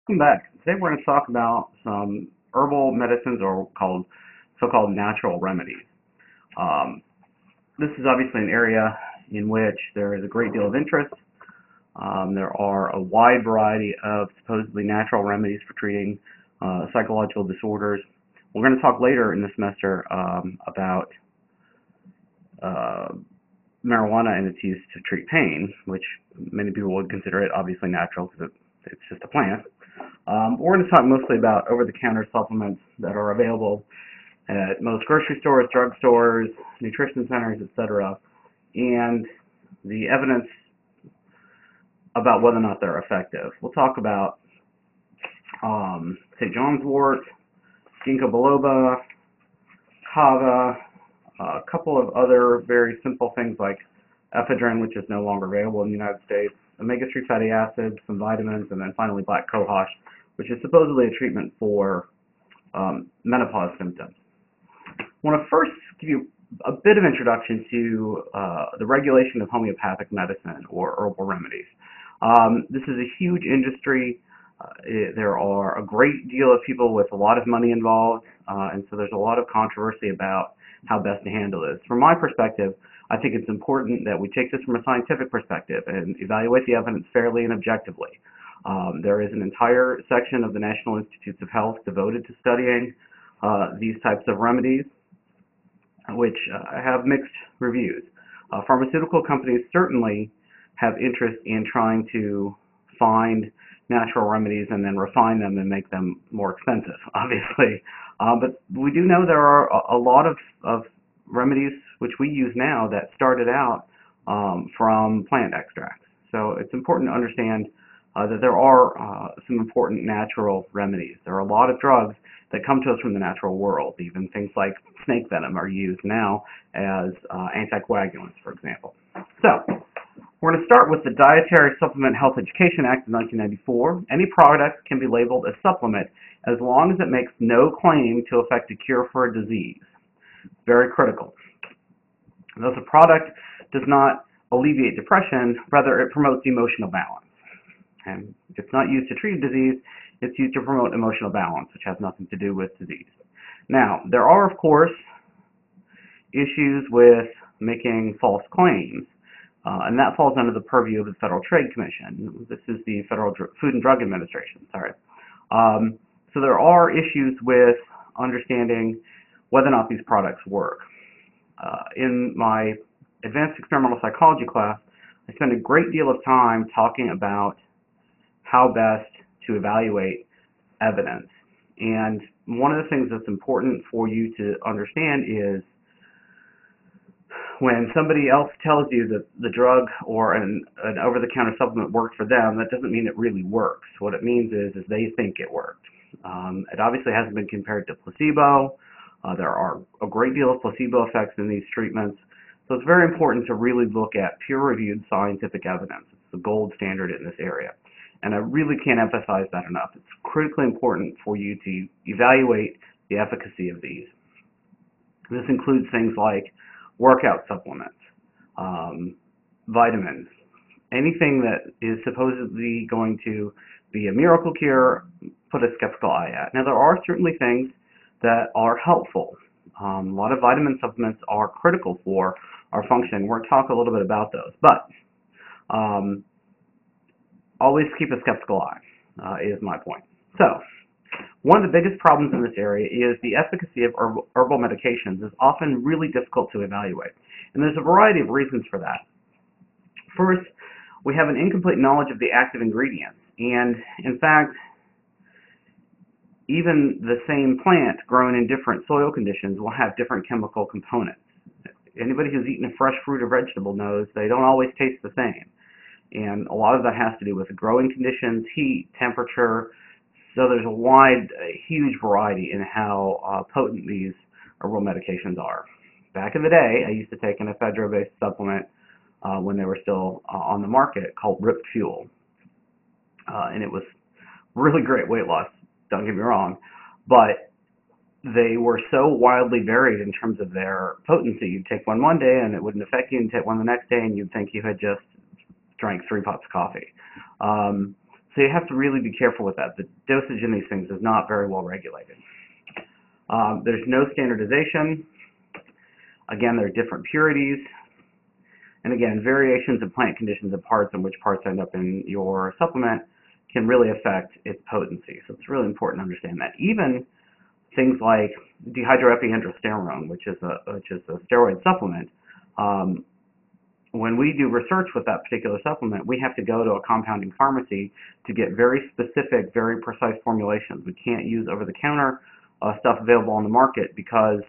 Welcome back. Today we're going to talk about some herbal medicines or so-called natural remedies. Um, this is obviously an area in which there is a great deal of interest. There are a wide variety of supposedly natural remedies for treating psychological disorders. We're going to talk later in the semester about uh, marijuana and its use to treat pain, which many people would consider it obviously natural because it's just a plant. We're going to talk mostly about over-the-counter supplements that are available at most grocery stores, drugstores, nutrition centers, etc., and the evidence about whether or not they're effective. We'll talk about St. John's wort, Ginkgo Biloba, Kava, a couple of other very simple things like Ephedrine, which is no longer available in the United States, omega-3 fatty acids, some vitamins, and then finally black cohosh, which is supposedly a treatment for menopause symptoms. I want to first give you a bit of introduction to the regulation of homeopathic medicine or herbal remedies. This is a huge industry. There are a great deal of people with a lot of money involved, and so there's a lot of controversy about how best to handle this. From my perspective, I think it's important that we take this from a scientific perspective and evaluate the evidence fairly and objectively. There is an entire section of the National Institutes of Health devoted to studying these types of remedies, which have mixed reviews. Pharmaceutical companies certainly have interest in trying to find natural remedies and then refine them and make them more expensive, obviously. But we do know there are a lot of remedies which we use now that started out from plant extracts. So it's important to understand that there are some important natural remedies. There are a lot of drugs that come to us from the natural world. Even things like snake venom are used now as anticoagulants, for example. So we're going to start with the Dietary Supplement Health Education Act of 1994. Any product can be labeled a supplement as long as it makes no claim to affect a cure for a disease. Very critical. Thus, a product does not alleviate depression, rather it promotes emotional balance. And it's not used to treat a disease, it's used to promote emotional balance, which has nothing to do with disease. Now, there are, of course, issues with making false claims, and that falls under the purview of the Federal Trade Commission. This is the Federal Food and Drug Administration, sorry. So there are issues with understanding whether or not these products work. In my advanced experimental psychology class, I spend a great deal of time talking about how best to evaluate evidence. And one of the things that's important for you to understand is when somebody else tells you that the drug or an over-the-counter supplement worked for them, that doesn't mean it really works. What it means is they think it worked. It obviously hasn't been compared to placebo. There are a great deal of placebo effects in these treatments. So it's very important to really look at peer-reviewed scientific evidence. It's the gold standard in this area. And I really can't emphasize that enough. It's critically important for you to evaluate the efficacy of these. This includes things like workout supplements, vitamins, anything that is supposedly going to be a miracle cure, put a skeptical eye at. Now, there are certainly things that are helpful. A lot of vitamin supplements are critical for our function. We're going to talk a little bit about those. But always keep a skeptical eye, is my point. So, one of the biggest problems in this area is the efficacy of herbal medications is often really difficult to evaluate. And there's a variety of reasons for that. First, we have an incomplete knowledge of the active ingredients. And, in fact, even the same plant grown in different soil conditions will have different chemical components. Anybody who's eaten a fresh fruit or vegetable knows they don't always taste the same. And a lot of that has to do with the growing conditions, heat, temperature. So there's a huge variety in how potent these herbal medications are. Back in the day, I used to take an ephedra-based supplement when they were still on the market called Ripped Fuel. And it was really great weight loss, don't get me wrong, but they were so wildly varied in terms of their potency. You'd take one day and it wouldn't affect you, and take one the next day and you'd think you had just drank 3 pots of coffee. So you have to really be careful with that. The dosage in these things is not very well regulated. There's no standardization. Again, there are different purities. And again, variations of plant conditions and parts and which parts end up in your supplement can really affect its potency. So it's really important to understand that. Even things like dehydroepiandrosterone, which is a steroid supplement, when we do research with that particular supplement, we have to go to a compounding pharmacy to get very specific, very precise formulations. We can't use over-the-counter stuff available on the market because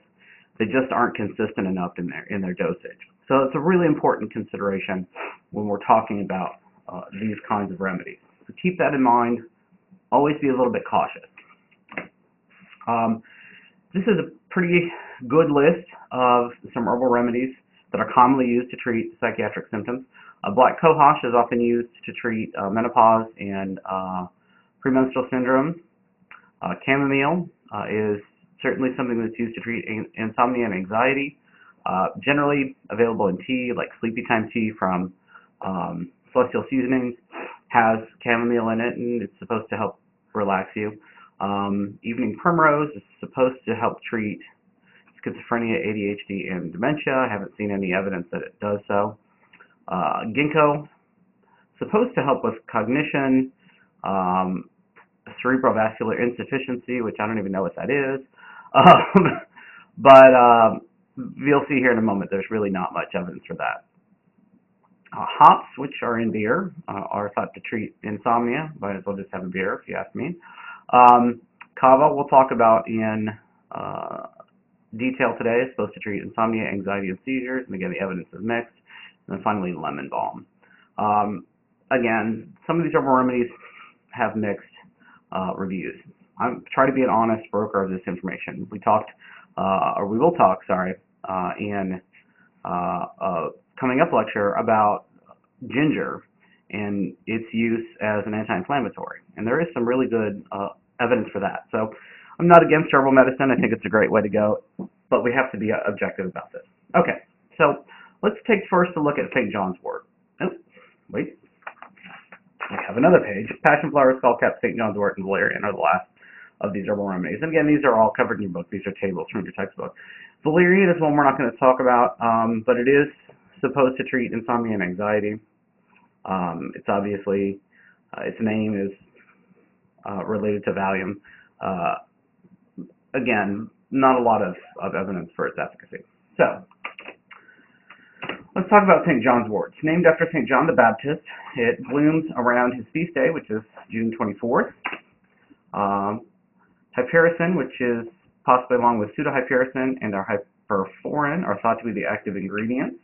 they just aren't consistent enough in their dosage. So it's a really important consideration when we're talking about these kinds of remedies. So keep that in mind. Always be a little bit cautious. This is a pretty good list of some herbal remedies that are commonly used to treat psychiatric symptoms. Black cohosh is often used to treat menopause and premenstrual syndrome. Chamomile is certainly something that's used to treat insomnia and anxiety. Generally available in tea, like sleepy time tea from Celestial Seasonings, has chamomile in it, and it's supposed to help relax you. Evening primrose is supposed to help treat schizophrenia, ADHD, and dementia. I haven't seen any evidence that it does so. Ginkgo, supposed to help with cognition, cerebrovascular insufficiency, which I don't even know what that is. But you'll see here in a moment there's really not much evidence for that. Hops, which are in beer, are thought to treat insomnia. Might as well just have a beer, if you ask me. Kava, we'll talk about in detail today. It's supposed to treat insomnia, anxiety, and seizures. And again, the evidence is mixed. And then finally, lemon balm. Again, some of these herbal remedies have mixed reviews. I try to be an honest broker of this information. We talked, or we will talk, sorry, in a coming up lecture about ginger and its use as an anti-inflammatory. And there is some really good evidence for that. So I'm not against herbal medicine. I think it's a great way to go, but we have to be objective about this. Okay, so let's take first a look at St. John's wort. Oh, wait. We have another page. Passion flower, skullcap, St. John's wort, and valerian are the last of these herbal remedies. And again, these are all covered in your book. These are tables from your textbook. Valerian is one we're not going to talk about, but it is supposed to treat insomnia and anxiety. It's obviously, its name is related to Valium. Again, not a lot of evidence for its efficacy. So, let's talk about St. John's wort. It's named after St. John the Baptist. It blooms around his feast day, which is June 24th. Hypericin, which is possibly along with pseudohypericin and our hyperforin, are thought to be the active ingredients.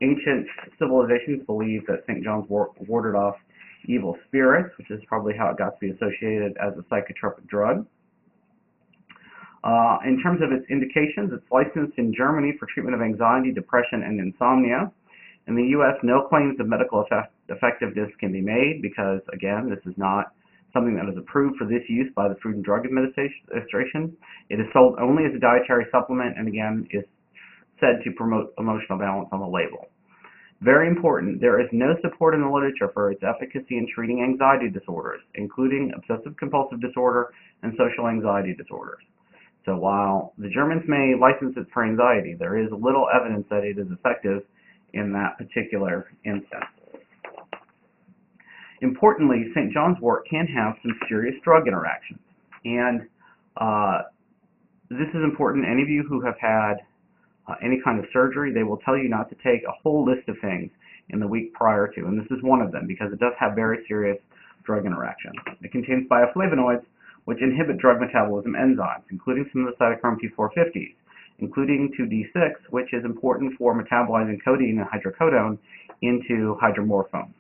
Ancient civilizations believe that St. John's wort warded off evil spirits, which is probably how it got to be associated as a psychotropic drug. In terms of its indications, it's licensed in Germany for treatment of anxiety, depression, and insomnia. In the U.S., no claims of medical effectiveness can be made because, again, this is not something that is approved for this use by the Food and Drug Administration. It is sold only as a dietary supplement and, again, is said to promote emotional balance on the label. Very important, there is no support in the literature for its efficacy in treating anxiety disorders, including obsessive-compulsive disorder and social anxiety disorders. So while the Germans may license it for anxiety, there is little evidence that it is effective in that particular instance. Importantly, St. John's wort can have some serious drug interactions. And this is important. Any of you who have had any kind of surgery, they will tell you not to take a whole list of things in the week prior to, and this is one of them because it does have very serious drug interactions. It contains bioflavonoids, which inhibit drug metabolism enzymes, including some of the cytochrome P450s, including 2D6, which is important for metabolizing codeine and hydrocodone into hydromorphone.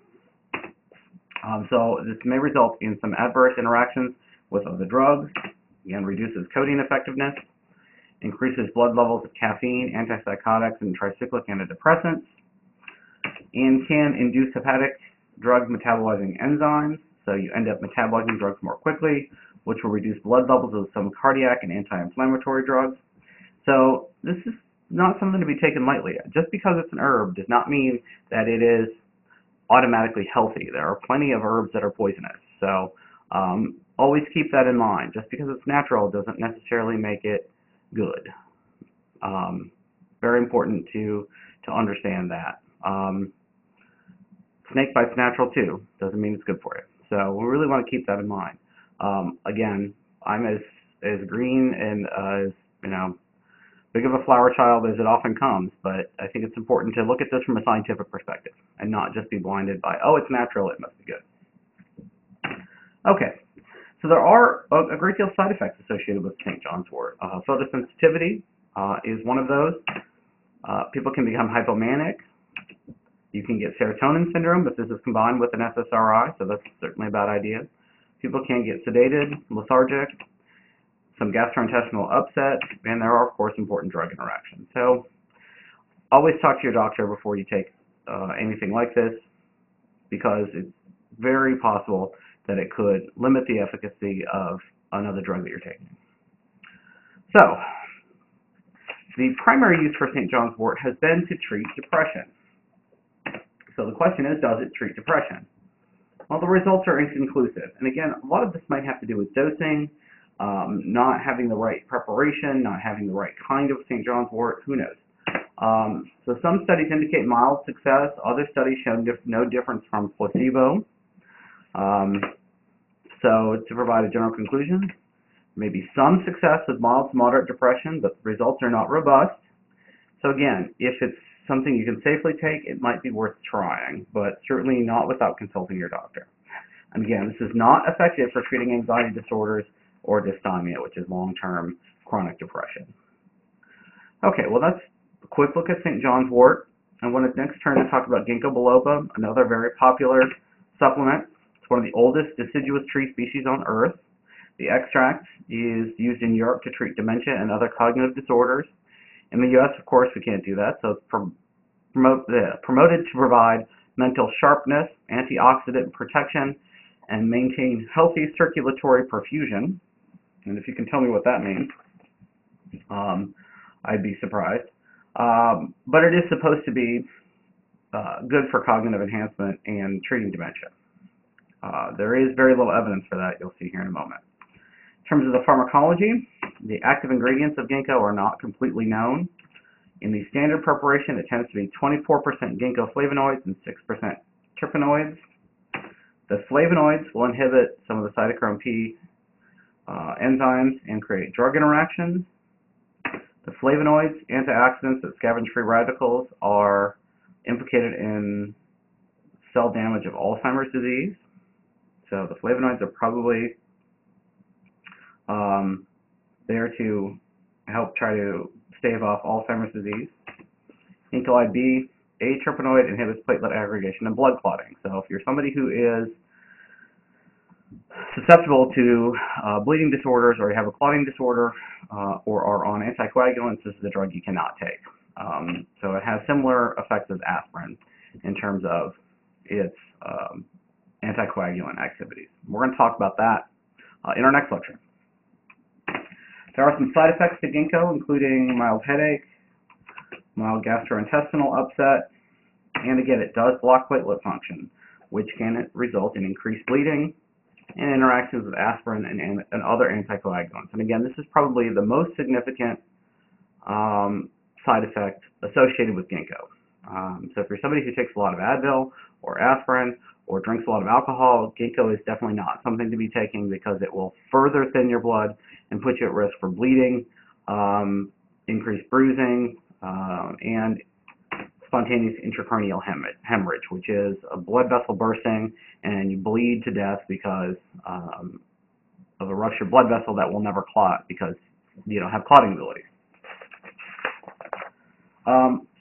So this may result in some adverse interactions with other drugs. Again, reduces codeine effectiveness, increases blood levels of caffeine, antipsychotics, and tricyclic antidepressants, and can induce hepatic drug metabolizing enzymes. So you end up metabolizing drugs more quickly, which will reduce blood levels of some cardiac and anti-inflammatory drugs. So this is not something to be taken lightly. Just because it's an herb does not mean that it is automatically healthy. There are plenty of herbs that are poisonous. So always keep that in mind. Just because it's natural doesn't necessarily make it good. Very important to understand that. Snake bite's natural too. Doesn't mean it's good for you. So we really want to keep that in mind. Again, I'm as green and as big of a flower child as it often comes, but I think it's important to look at this from a scientific perspective and not just be blinded by, oh, it's natural, it must be good. Okay, so there are a great deal of side effects associated with St. John's wort. Photosensitivity is one of those. People can become hypomanic. You can get serotonin syndrome if this is combined with an SSRI, so that's certainly a bad idea. People can get sedated, lethargic, some gastrointestinal upset, and there are, of course, important drug interactions. So always talk to your doctor before you take anything like this, because it's very possible that it could limit the efficacy of another drug that you're taking. So the primary use for St. John's wort has been to treat depression. So the question is, does it treat depression? Well, the results are inconclusive. And again, a lot of this might have to do with dosing, not having the right preparation, not having the right kind of St. John's wort, who knows. So some studies indicate mild success. Other studies show no difference from placebo. So to provide a general conclusion, maybe some success with mild to moderate depression, but the results are not robust. So again, if it's something you can safely take, it might be worth trying, but certainly not without consulting your doctor. And again, this is not effective for treating anxiety disorders or dysthymia, which is long-term chronic depression. Okay, well that's a quick look at St. John's wort. I want to next turn to talk about Ginkgo Biloba, another very popular supplement. It's one of the oldest deciduous tree species on Earth. The extract is used in Europe to treat dementia and other cognitive disorders. In the U.S., of course, we can't do that, so it's promoted to provide mental sharpness, antioxidant protection, and maintain healthy circulatory perfusion. And if you can tell me what that means, I'd be surprised. But it is supposed to be good for cognitive enhancement and treating dementia. There is very little evidence for that, you'll see here in a moment. In terms of the pharmacology, the active ingredients of ginkgo are not completely known. In the standard preparation, it tends to be 24% ginkgo flavonoids and 6% terpenoids. The flavonoids will inhibit some of the cytochrome P enzymes and create drug interactions. The flavonoids, antioxidants that scavenge free radicals, are implicated in cell damage of Alzheimer's disease. So the flavonoids are probably there to help try to stave off Alzheimer's disease. Ginkgo B, a terpenoid, inhibits platelet aggregation and blood clotting. So if you're somebody who is susceptible to bleeding disorders, or you have a clotting disorder, or are on anticoagulants, this is a drug you cannot take. So it has similar effects as aspirin in terms of its anticoagulant activities. We're going to talk about that in our next lecture. There are some side effects to ginkgo, including mild headache, mild gastrointestinal upset, and again, it does block platelet function, which can result in increased bleeding and interactions with aspirin and other anticoagulants. And again, this is probably the most significant side effect associated with ginkgo. So if you're somebody who takes a lot of Advil or aspirin or drinks a lot of alcohol, ginkgo is definitely not something to be taking, because it will further thin your blood and put you at risk for bleeding, increased bruising, and spontaneous intracranial hemorrhage, which is a blood vessel bursting and you bleed to death because of a ruptured blood vessel that will never clot because you don't have clotting ability.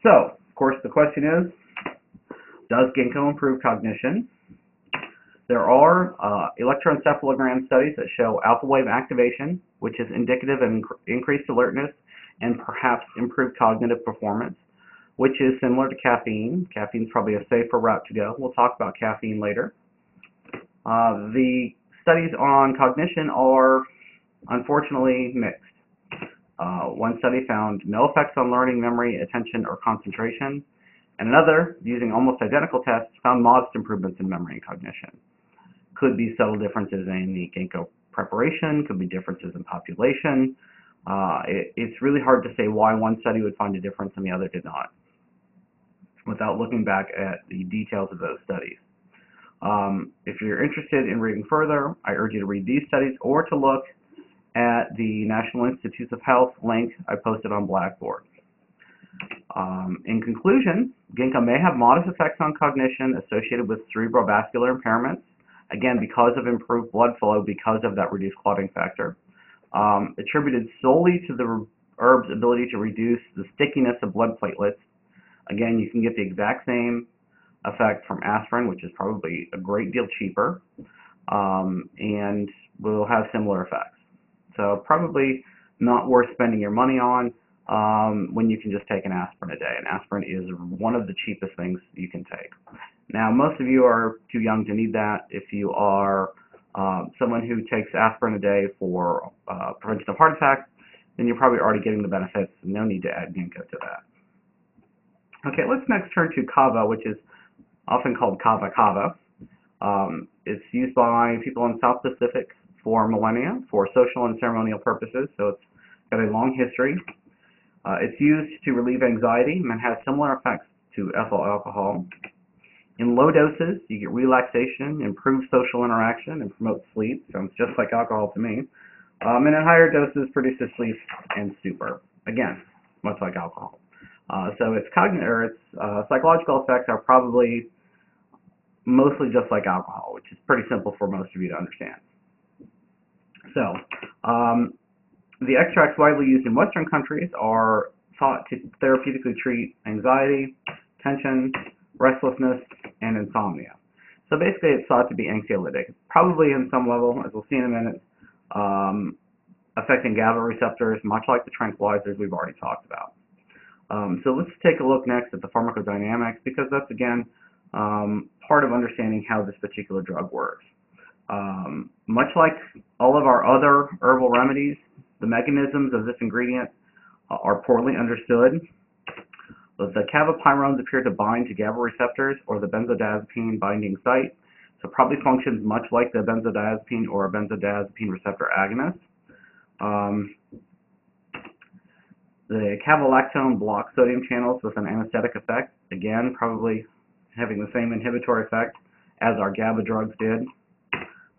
So, of course, the question is, does ginkgo improve cognition? There are electroencephalogram studies that show alpha wave activation, which is indicative of increased alertness and perhaps improved cognitive performance, which is similar to caffeine. Caffeine is probably a safer route to go. We'll talk about caffeine later. The studies on cognition are unfortunately mixed. One study found no effects on learning, memory, attention, or concentration, And another, using almost identical tests, found modest improvements in memory and cognition. Could be subtle differences in the ginkgo preparation, could be differences in population. It's really hard to say why one study would find a difference and the other did not, without looking back at the details of those studies. If you're interested in reading further, I urge you to read these studies or to look at the National Institutes of Health link I posted on Blackboard. In conclusion, ginkgo may have modest effects on cognition associated with cerebrovascular impairments, again, because of improved blood flow, because of that reduced clotting factor. Attributed solely to the herb's ability to reduce the stickiness of blood platelets. Again, you can get the exact same effect from aspirin, which is probably a great deal cheaper, and will have similar effects. So probably not worth spending your money on when you can just take an aspirin a day. And aspirin is one of the cheapest things you can take. Now, most of you are too young to need that. If you are someone who takes aspirin a day for prevention of heart attacks, then you're probably already getting the benefits. No need to add ginkgo to that. Okay, let's next turn to Kava, which is often called Kava. It's used by people in South Pacific for millennia for social and ceremonial purposes, so it's got a long history. It's used to relieve anxiety and has similar effects to ethyl alcohol. In low doses, you get relaxation, improves social interaction, and promotes sleep. Sounds just like alcohol to me. And at higher doses, produces sleep and stupor. Again, much like alcohol. So its psychological effects are probably mostly just like alcohol, which is pretty simple for most of you to understand. So, the extracts widely used in Western countries are thought to therapeutically treat anxiety, tension, restlessness, and insomnia. So basically, it's thought to be anxiolytic. Probably in some level, as we'll see in a minute, affecting GABA receptors, much like the tranquilizers we've already talked about. So let's take a look next at the pharmacodynamics, because that's, again, part of understanding how this particular drug works. Much like all of our other herbal remedies, the mechanisms of this ingredient are poorly understood. The cavapyrones appear to bind to GABA receptors or the benzodiazepine binding site, so probably functions much like the benzodiazepine or a benzodiazepine receptor agonist. The cavalactone blocks sodium channels with an anesthetic effect, again, probably having the same inhibitory effect as our GABA drugs did.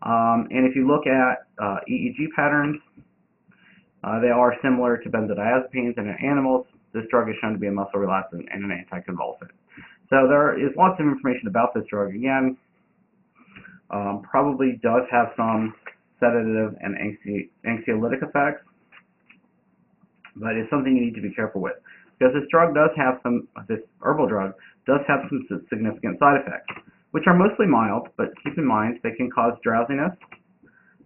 And if you look at EEG patterns, they are similar to benzodiazepines, and in animals, this drug is shown to be a muscle relaxant and an anticonvulsant. So there is lots of information about this drug. Again, probably does have some sedative and anxiolytic effects, but it's something you need to be careful with, because this drug does have this herbal drug does have some significant side effects, which are mostly mild, but keep in mind they can cause drowsiness,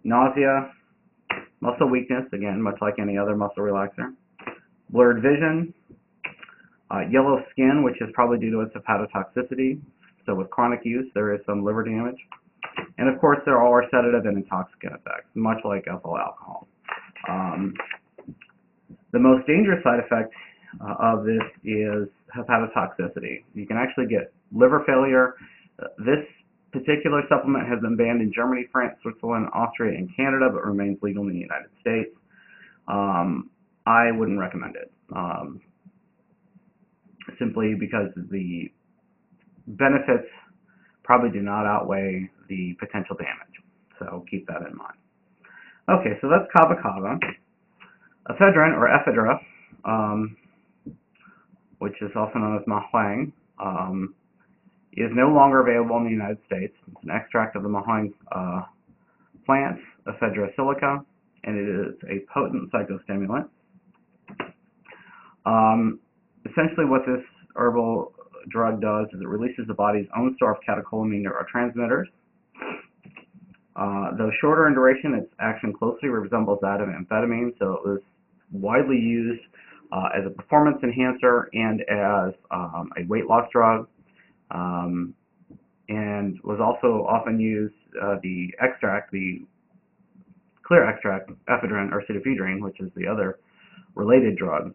nausea, muscle weakness, again, much like any other muscle relaxer, blurred vision, yellow skin, which is probably due to its hepatotoxicity. So with chronic use, there is some liver damage. And of course, there are sedative and intoxicant effects, much like ethyl alcohol. The most dangerous side effect of this is hepatotoxicity. You can actually get liver failure. This particular supplement has been banned in Germany, France, Switzerland, Austria, and Canada, but remains legal in the United States. I wouldn't recommend it, simply because the benefits probably do not outweigh the potential damage. So keep that in mind. Okay, so that's Kava. Ephedrine, or ephedra, which is also known as mahuang, is no longer available in the United States. It's an extract of the mahuang plant, Ephedra silica, and it is a potent psychostimulant. Essentially what this herbal drug does is it releases the body's own store of catecholamine neurotransmitters. Though shorter in duration, its action closely resembles that of amphetamine, so it was widely used as a performance enhancer and as a weight loss drug, and was also often used, the extract, the clear extract, ephedrine or pseudoephedrine, which is the other related drug,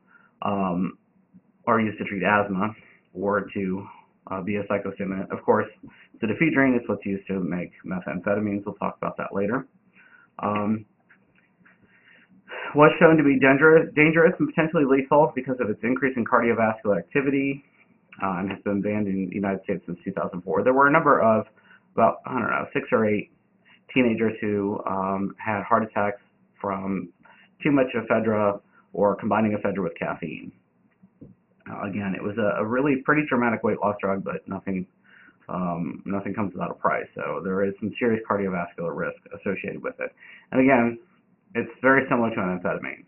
are used to treat asthma. or to be a psychostimulant. Of course, the ephedrine is what's used to make methamphetamines. We'll talk about that later. Was shown to be dangerous and potentially lethal because of its increase in cardiovascular activity, and has been banned in the United States since 2004. There were a number of about, I don't know, 6 or 8 teenagers who had heart attacks from too much ephedra or combining ephedra with caffeine. Again, it was a really pretty dramatic weight loss drug, but nothing comes without a price. So there is some serious cardiovascular risk associated with it. And again, it's very similar to an amphetamine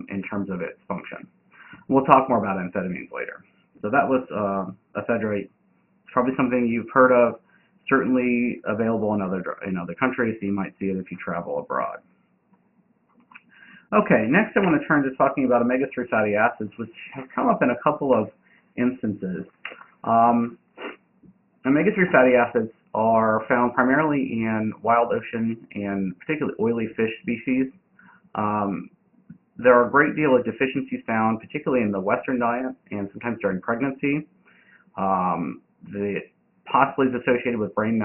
in terms of its function. We'll talk more about amphetamines later. So that was ephedrine. It's probably something you've heard of, certainly available in other countries, so you might see it if you travel abroad. Okay, next I want to turn to talking about omega-3 fatty acids, which have come up in a couple of instances. Omega-3 fatty acids are found primarily in wild ocean and particularly oily fish species. There are a great deal of deficiencies found, particularly in the Western diet and sometimes during pregnancy. The possibly is associated with brain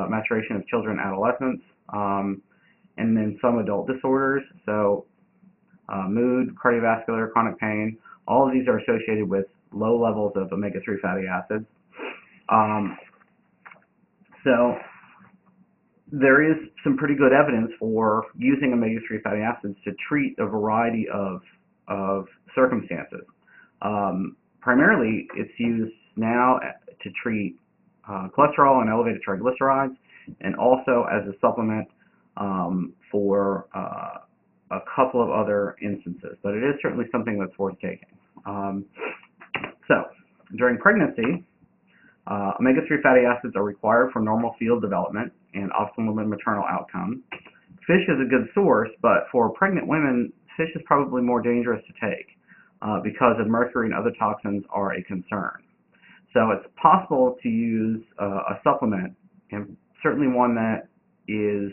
maturation of children and adolescents, and then some adult disorders. So mood, cardiovascular, chronic pain, all of these are associated with low levels of omega-3 fatty acids. So there is some pretty good evidence for using omega-3 fatty acids to treat a variety of circumstances. Primarily, it's used now to treat cholesterol and elevated triglycerides, and also as a supplement for a couple of other instances. But it is certainly something that's worth taking. So during pregnancy, omega-3 fatty acids are required for normal fetal development and optimal maternal outcome. Fish is a good source, but for pregnant women, fish is probably more dangerous to take because of mercury and other toxins are a concern. So it's possible to use a supplement, and certainly one that is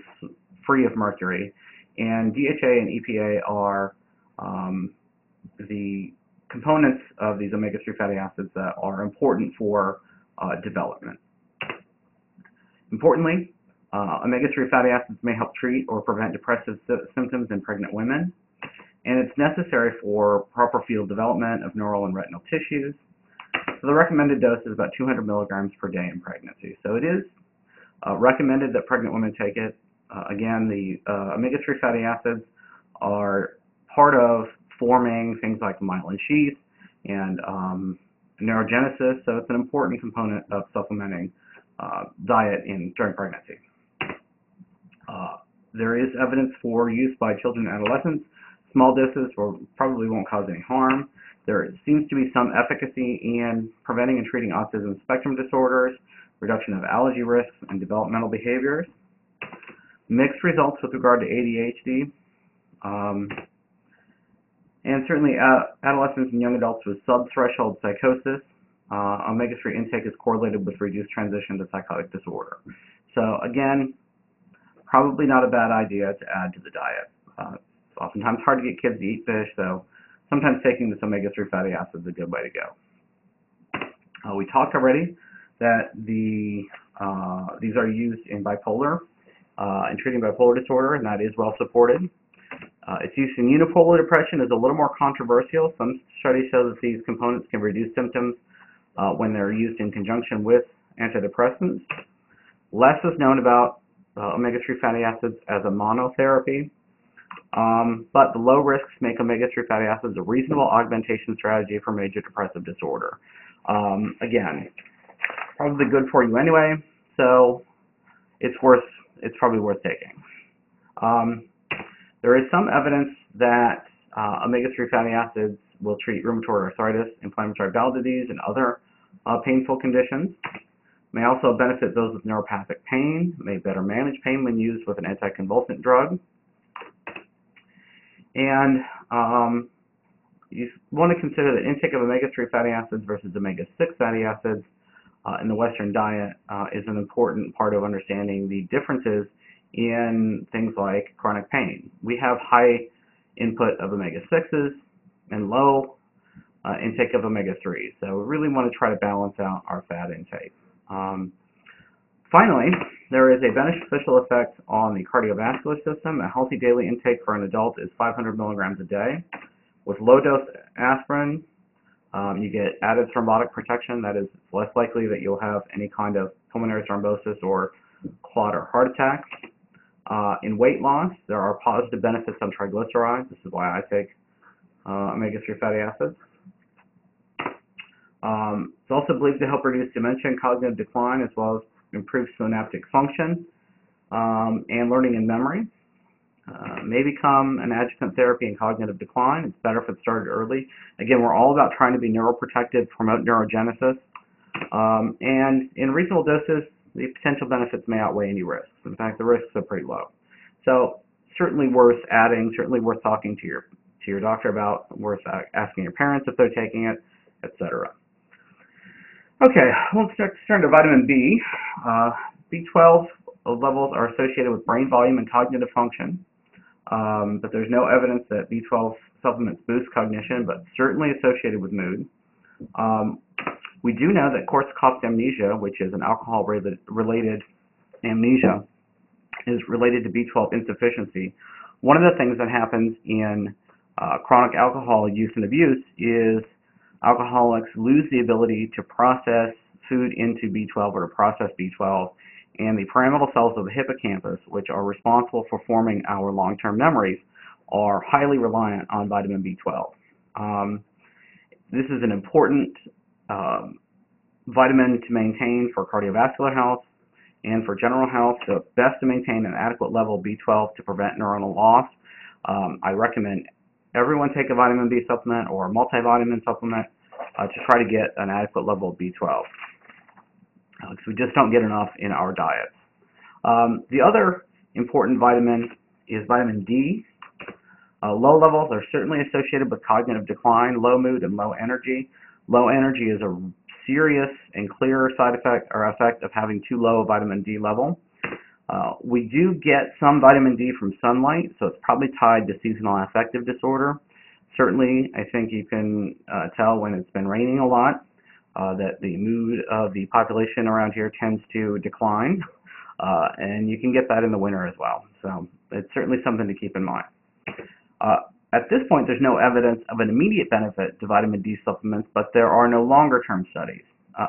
free of mercury. And DHA and EPA are the components of these omega-3 fatty acids that are important for development. Importantly, omega-3 fatty acids may help treat or prevent depressive symptoms in pregnant women, and it's necessary for proper fetal development of neural and retinal tissues. So the recommended dose is about 200 milligrams per day in pregnancy. So it is recommended that pregnant women take it. Again, the omega-3 fatty acids are part of forming things like myelin sheath and neurogenesis, so it's an important component of supplementing diet during pregnancy. There is evidence for use by children and adolescents. Small doses probably won't cause any harm. There seems to be some efficacy in preventing and treating autism spectrum disorders, reduction of allergy risks, and developmental behaviors. Mixed results with regard to ADHD. And certainly adolescents and young adults with sub-threshold psychosis, omega-3 intake is correlated with reduced transition to psychotic disorder. So again, probably not a bad idea to add to the diet. It's oftentimes hard to get kids to eat fish, so sometimes taking this omega-3 fatty acid is a good way to go. We talked already that these are used in bipolar, in treating bipolar disorder, and that is well supported. Its use in unipolar depression is a little more controversial. Some studies show that these components can reduce symptoms when they're used in conjunction with antidepressants. Less is known about omega-3 fatty acids as a monotherapy, but the low risks make omega-3 fatty acids a reasonable augmentation strategy for major depressive disorder. Again, probably good for you anyway, so it's probably worth taking. There is some evidence that omega-3 fatty acids will treat rheumatoid arthritis, inflammatory bowel disease, and other painful conditions. May also benefit those with neuropathic pain, may better manage pain when used with an anticonvulsant drug. And you want to consider that intake of omega-3 fatty acids versus omega-6 fatty acids in the Western diet is an important part of understanding the differences in things like chronic pain. We have high input of omega-6s and low intake of omega-3s. So we really want to try to balance out our fat intake. Finally, there is a beneficial effect on the cardiovascular system. A healthy daily intake for an adult is 500 milligrams a day. With low-dose aspirin, you get added thrombotic protection. That is less likely that you'll have any kind of pulmonary thrombosis or clot or heart attack. In weight loss, there are positive benefits on triglycerides. This is why I take omega-3 fatty acids. It's also believed to help reduce dementia and cognitive decline, as well as improve synaptic function and learning and memory. May become an adjuvant therapy in cognitive decline. It's better if it's started early. Again, we're all about trying to be neuroprotective, promote neurogenesis, and in reasonable doses, the potential benefits may outweigh any risks. In fact, the risks are pretty low. So certainly worth adding, certainly worth talking to your doctor about, worth asking your parents if they're taking it, etc. Okay, let's turn to vitamin B. B12 levels are associated with brain volume and cognitive function, but there's no evidence that B12 supplements boost cognition, but certainly associated with mood. We do know that Korsakoff's amnesia, which is an alcohol-related amnesia, is related to B12 insufficiency. One of the things that happens in chronic alcohol use and abuse is alcoholics lose the ability to process food into B12 or to process B12, and the pyramidal cells of the hippocampus, which are responsible for forming our long-term memories, are highly reliant on vitamin B12. This is an important vitamin to maintain for cardiovascular health and for general health, so it's best to maintain an adequate level of B12 to prevent neuronal loss. I recommend everyone take a vitamin B supplement or a multivitamin supplement to try to get an adequate level of B12, because we just don't get enough in our diets. The other important vitamin is vitamin D. Low levels are certainly associated with cognitive decline, low mood, and low energy. Low energy is a serious and clear side effect or effect of having too low a vitamin D level. We do get some vitamin D from sunlight, so it's probably tied to seasonal affective disorder. Certainly, I think you can tell when it's been raining a lot that the mood of the population around here tends to decline, and you can get that in the winter as well. So it's certainly something to keep in mind. At this point, there's no evidence of an immediate benefit to vitamin D supplements, but there are no longer-term studies.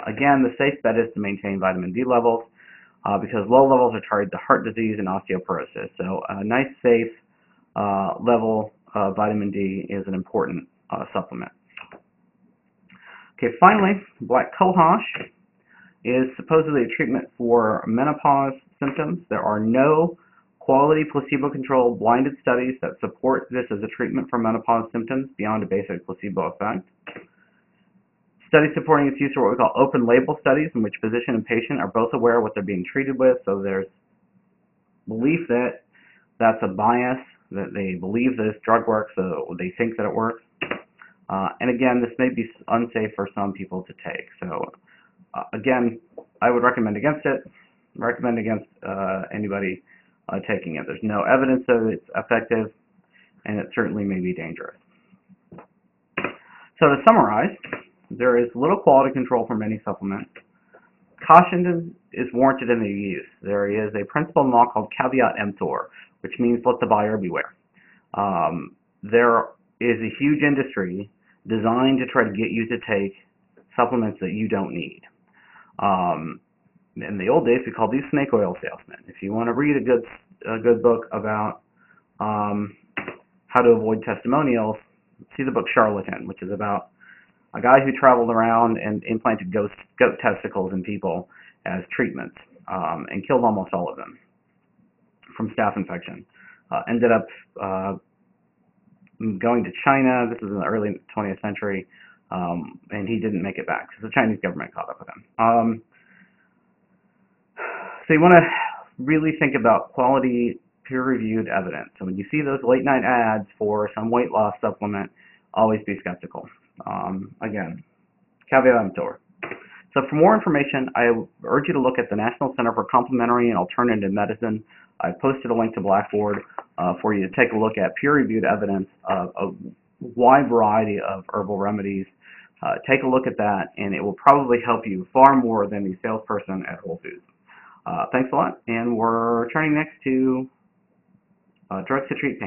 Again, the safe bet is to maintain vitamin D levels because low levels are tied to heart disease and osteoporosis. So a nice, safe level of vitamin D is an important supplement. Okay, finally, black cohosh is supposedly a treatment for menopause symptoms. There are no quality placebo-controlled blinded studies that support this as a treatment for menopause symptoms beyond a basic placebo effect. Studies supporting its use are what we call open label studies, in which physician and patient are both aware of what they're being treated with, so there's belief that that's a bias, that they believe this drug works, so they think that it works. And again, this may be unsafe for some people to take. So again, I would recommend against it, recommend against anybody taking it. There's no evidence that it's effective, and it certainly may be dangerous. So to summarize, there is little quality control for many supplements. Caution is warranted in their use. There is a principle in law called caveat emptor, which means let the buyer beware. There is a huge industry designed to try to get you to take supplements that you don't need. In the old days, we called these snake oil salesmen. If you want to read a good book about how to avoid testimonials, see the book Charlatan, which is about a guy who traveled around and implanted goat testicles in people as treatments and killed almost all of them from staph infection. Ended up going to China. This was in the early 20th century, and he didn't make it back because the Chinese government caught up with him. So you want to really think about quality peer-reviewed evidence. So when you see those late-night ads for some weight loss supplement, always be skeptical. Again, caveat emptor. So for more information, I urge you to look at the National Center for Complementary and Alternative Medicine. I posted a link to Blackboard for you to take a look at peer-reviewed evidence of a wide variety of herbal remedies Take a look at that, and it will probably help you far more than the salesperson at Whole Foods. Thanks a lot, and we're turning next to drugs to treat pain.